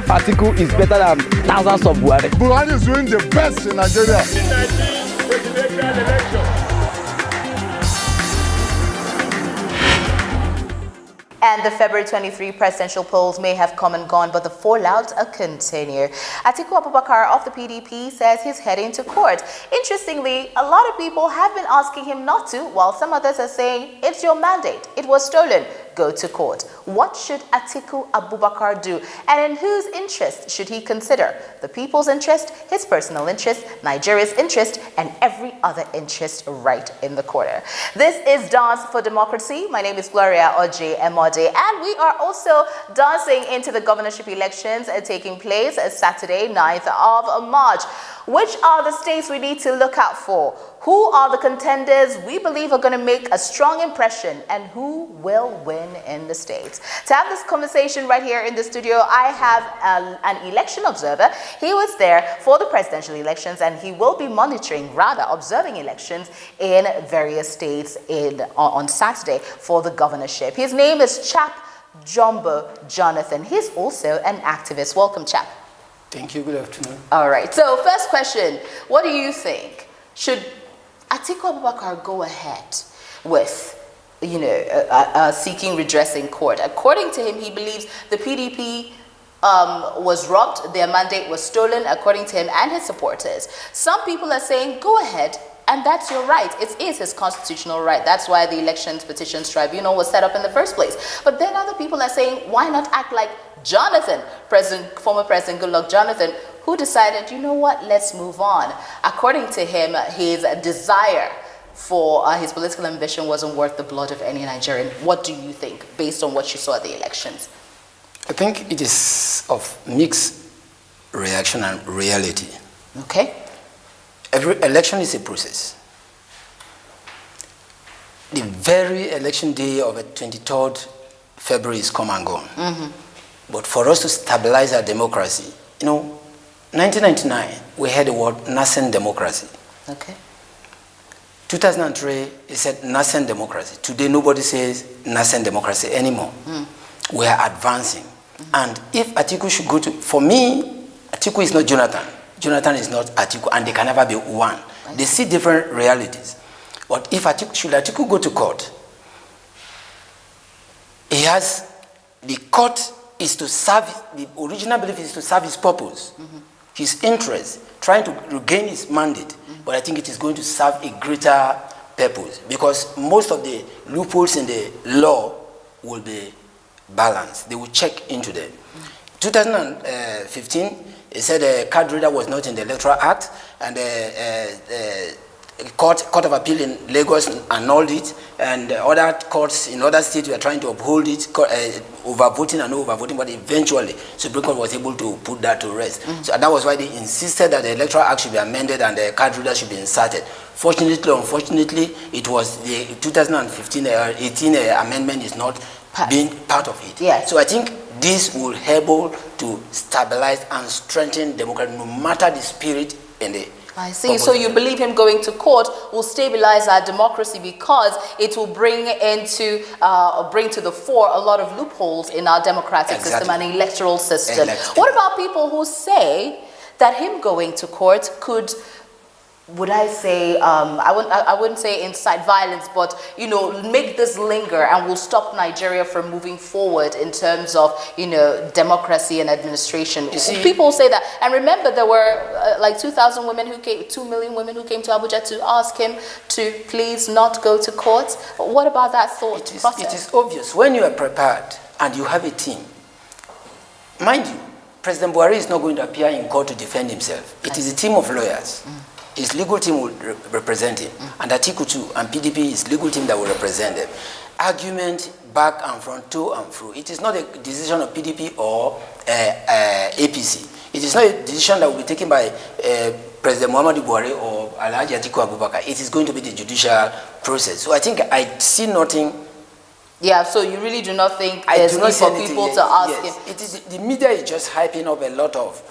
half Atiku is better than thousands of Buhari. Buhari is doing the best in Nigeria. And the February 23 presidential polls may have come and gone, but the fallout continue. Atiku Abubakar of the PDP says he's heading to court. Interestingly, a lot of people have been asking him not to, while some others are saying, it's your mandate, it was stolen, go to court. What should Atiku Abubakar do? And in whose interest should he consider? The people's interest, his personal interest, Nigeria's interest, and every other interest right in the corner. This is Dance for Democracy. My name is Gloria ORJI-EMODI, and we are also dancing into the governorship elections taking place Saturday, 9th of March. Which are the states we need to look out for? Who are the contenders we believe are going to make a strong impression, and who will win in the states? To have this conversation right here in the studio, I have an election observer. He was there for the presidential elections, and he will be observing elections in various states on Saturday for the governorship. His name is Chapp Johnson. He's also an activist. Welcome, Chapp. Thank you. Good afternoon. All right. So first question, what do you think? Should Atiku Abubakar go ahead with, seeking redress in court? According to him, he believes the PDP was robbed, their mandate was stolen, according to him and his supporters. Some people are saying, go ahead, and that's your right. It is his constitutional right. That's why the Election Petitions Tribunal was set up in the first place. But then other people are saying, why not act like Jonathan, former President Goodluck Jonathan, who decided, you know what, let's move on. According to him, his desire for his political ambition wasn't worth the blood of any Nigerian. What do you think, based on what you saw at the elections? I think it is of mixed reaction and reality. Okay. Every election is a process. The very election day of the 23rd February is come and gone. But for us to stabilize our democracy, 1999, we had the word nascent democracy. Okay. 2003, it said nascent democracy. Today, nobody says nascent democracy anymore. We are advancing. And if Atiku should go to, for me, Atiku is not Jonathan. Jonathan is not Atiku, and they can never be one. They see different realities. But if should Atiku go to court, the court is to serve, the original belief is to serve his purpose, his interest, trying to regain his mandate. But I think it is going to serve a greater purpose, because most of the loopholes in the law will be balanced. They will check into them. 2015, it said the card reader was not in the Electoral Act, and the Court of Appeal in Lagos annulled it, and other courts in other states were trying to uphold it, overvoting and overvoting, but eventually Supreme Court was able to put that to rest. So that was why they insisted that the Electoral Act should be amended and the card reader should be inserted. Fortunately, unfortunately, it was the 2015-18 amendment is not being part of it. Yes. So I think this will help to stabilize and strengthen democracy, no matter the spirit in the I see. So you believe him going to court will stabilize our democracy because it will bring to the fore a lot of loopholes in our democratic system and electoral system. What about people who say that him going to court could, would I say, I wouldn't say incite violence, but, make this linger and will stop Nigeria from moving forward in terms of, democracy and administration? People say that. And remember, there were like 2,000 women who came, 2 million women who came to Abuja to ask him to please not go to court. What about that thought process? It is obvious. When you are prepared and you have a team, mind you, President Buhari is not going to appear in court to defend himself. It is a team of lawyers. His legal team will represent him, and Atiku too, and PDP, his legal team that will represent them. Argument back and front, to and fro. It is not a decision of PDP or APC. It is not a decision that will be taken by President Muhammadu Buhari or Alhaji Atiku Abubakar. It is going to be the judicial process. So I think I see nothing. Yeah, so you really do not think there's need for people to ask him? It is, the media is just hyping up a lot of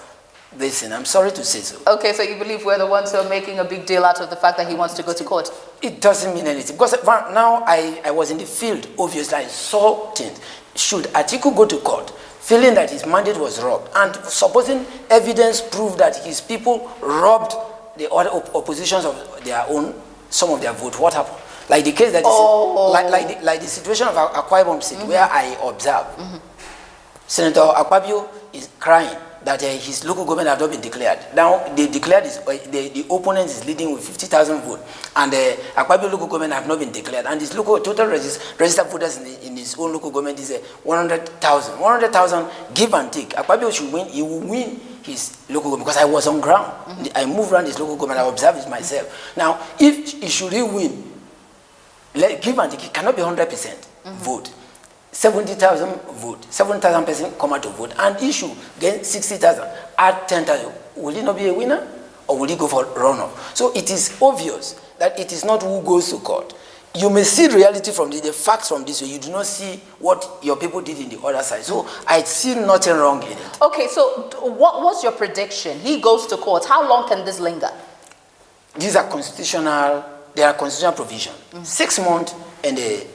this, and I'm sorry to say so. Okay, so you believe we're the ones who are making a big deal out of the fact that he wants to go to court? It doesn't mean anything. Because now I was in the field, obviously, I saw things. should Atiku go to court, feeling that his mandate was robbed, and supposing evidence proved that his people robbed the other oppositions of their own, some of their vote, what happened? Like the case that is, like the situation of Akwa Ibom State, where I observe, Senator Akpabio is crying that his local government have not been declared. Now, they declared this, the opponent is leading with 50,000 votes, and Akpabio local government have not been declared. And his local total registered voters in his own local government is 100,000. 100,000 give and take. Akpabio should win. He will win his local government, because I was on ground. I moved around his local government. I observed it myself. Now, if he should win, give and take, it cannot be 100% vote. 70,000 vote, 7,000 person come out to vote, and issue again 60,000, add 10,000. Will he not be a winner, or will he go for runoff? So it is obvious that it is not who goes to court. You may see reality from the facts from this way. You do not see what your people did in the other side. So I see nothing wrong in it. Okay, so what's your prediction? He goes to court. How long can this linger? These are constitutional. There are constitutional provisions. 6 months in the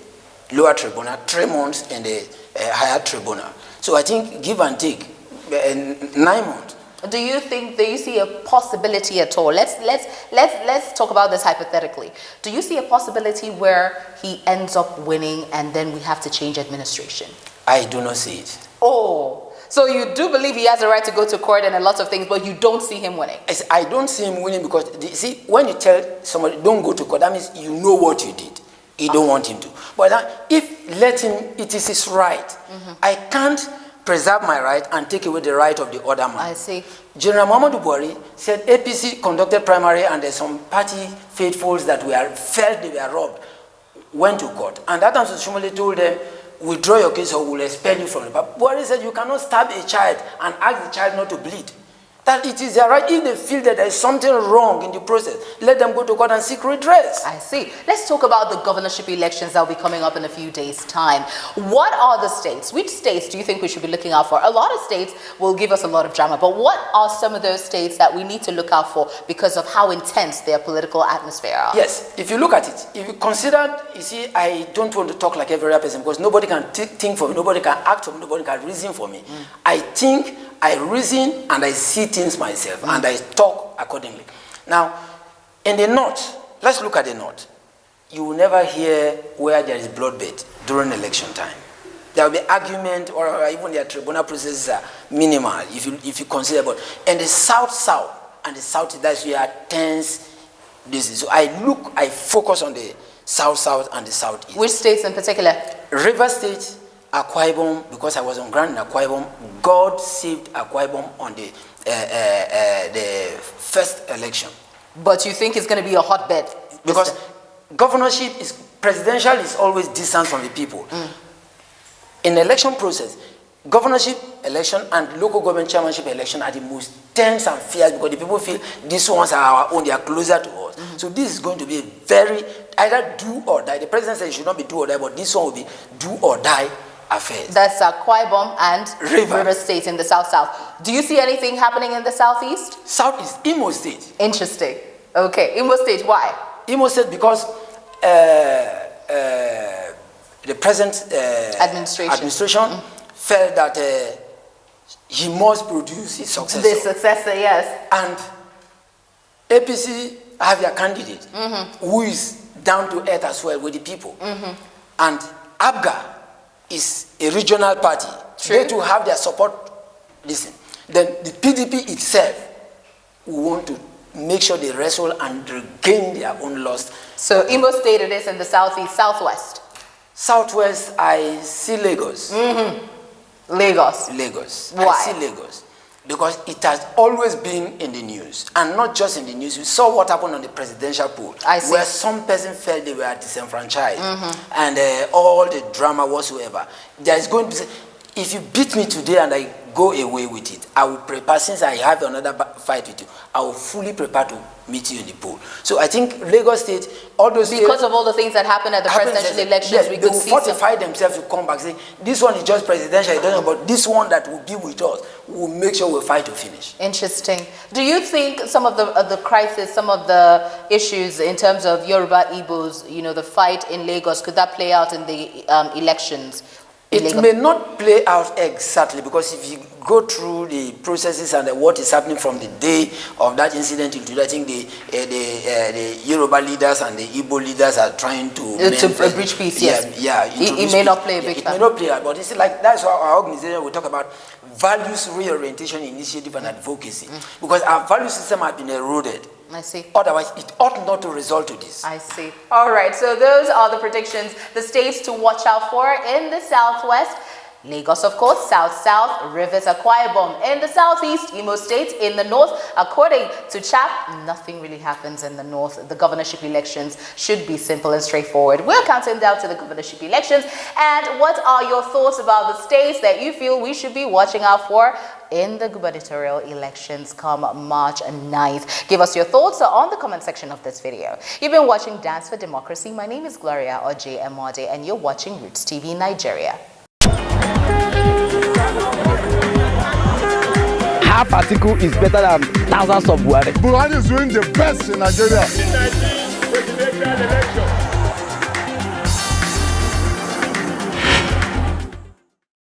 lower tribunal, 3 months in the higher tribunal. So I think give and take 9 months. Do you see a possibility at all? Let's talk about this hypothetically. Do you see a possibility where he ends up winning and then we have to change administration? I do not see it. Oh, so you do believe he has a right to go to court and a lot of things, but you don't see him winning? I don't see him winning because, see, when you tell somebody don't go to court, that means you know what you did. You don't want him to. But if let him, it is his right. I can't preserve my right and take away the right of the other man. I see. General Muhammadu Buhari said APC conducted primary and there's some party faithfuls that felt they were robbed, went to court. And that time Shomole told them, withdraw your case or we'll expel you from it. But Buhari said you cannot stab a child and ask the child not to bleed. That it is their right. If they feel that there is something wrong in the process, let them go to court and seek redress. I see. Let's talk about the governorship elections that will be coming up in a few days' time. What are the states? Which states do you think we should be looking out for? A lot of states will give us a lot of drama, but what are some of those states that we need to look out for because of how intense their political atmosphere are? Yes, if you look at it, if you consider, you see, I don't want to talk like every other person because nobody can think for me, nobody can act for me, nobody can reason for me. I think, I reason, and I see things myself, and I talk accordingly. Now, in the north, let's look at the north. You will never hear where there is bloodbath during election time. There will be argument, or even their tribunal processes are minimal, if you consider. But in the south and the south, that's where tense this is. So I focus on the south and the southeast. Which states in particular? River State, Akwa Ibom, because I was on ground in Akwa Ibom, God saved Akwa Ibom on the first election. But you think it's going to be a hotbed? Because governorship is, presidential is always distant from the people. In the election process, governorship election and local government chairmanship election are the most tense and fierce because the people feel these ones are our own, they are closer to us. So this is going to be a very, either do or die. The president said it should not be do or die, but this one will be do or die affairs. That's Akwa Ibom and River State in the south. Do you see anything happening in the southeast? Southeast, Imo State. Interesting. Okay, Imo State, why? Imo State because the present administration felt that he must produce his successor. The successor, yes. And APC have their candidate who is down to earth as well with the people. And ABGA is a regional party. True. They too have their support. Listen, then the PDP itself will want to make sure they wrestle and regain their own lost. So Imo State it is in the southeast, southwest. Southwest, I see Lagos. Lagos. Why? I see Lagos. Because it has always been in the news. And not just in the news. We saw what happened on the presidential poll. I see. Where some person felt they were disenfranchised. And all the drama whatsoever. There is going to be, if you beat me today and I go away with it, I will prepare, since I have another fight with you, I will fully prepare to meet you in the poll. So I think Lagos State, all those because of all the things that happened at the presidential elections, yes, we they could will see fortify themselves to come back, say, this one is just presidential, it doesn't know, but this one that will be with us, we'll make sure we'll fight to finish. Interesting. Do you think some of the crisis, some of the issues in terms of Yoruba Igbos, you know, the fight in Lagos, could that play out in the elections? It may not play out exactly, because if you go through the processes and what is happening from the day of that incident into, I think the Yoruba leaders and the Igbo leaders are trying to bridge peace. Yes. It may not play a big part. It may not play out, but it's like that's why our organization will talk about values reorientation initiative and advocacy, because our value system has been eroded. I see. Otherwise, it ought not to result to this. I see. All right, so those are the predictions, the states to watch out for in the Southwest. Lagos, of course, South, Rivers, Akwa Ibom. In the Southeast, Imo State. In the North, according to Chapp, nothing really happens in the North. The governorship elections should be simple and straightforward. We're counting down to the governorship elections. And what are your thoughts about the states that you feel we should be watching out for in the gubernatorial elections come March 9th? Give us your thoughts on the comment section of this video. You've been watching Dance for Democracy. My name is Gloria ORJI-EMODI, and you're watching Rootstv Nigeria. Half Atiku is better than thousands of Buhari. Buhari is doing the best in Nigeria. In 19 presidential election.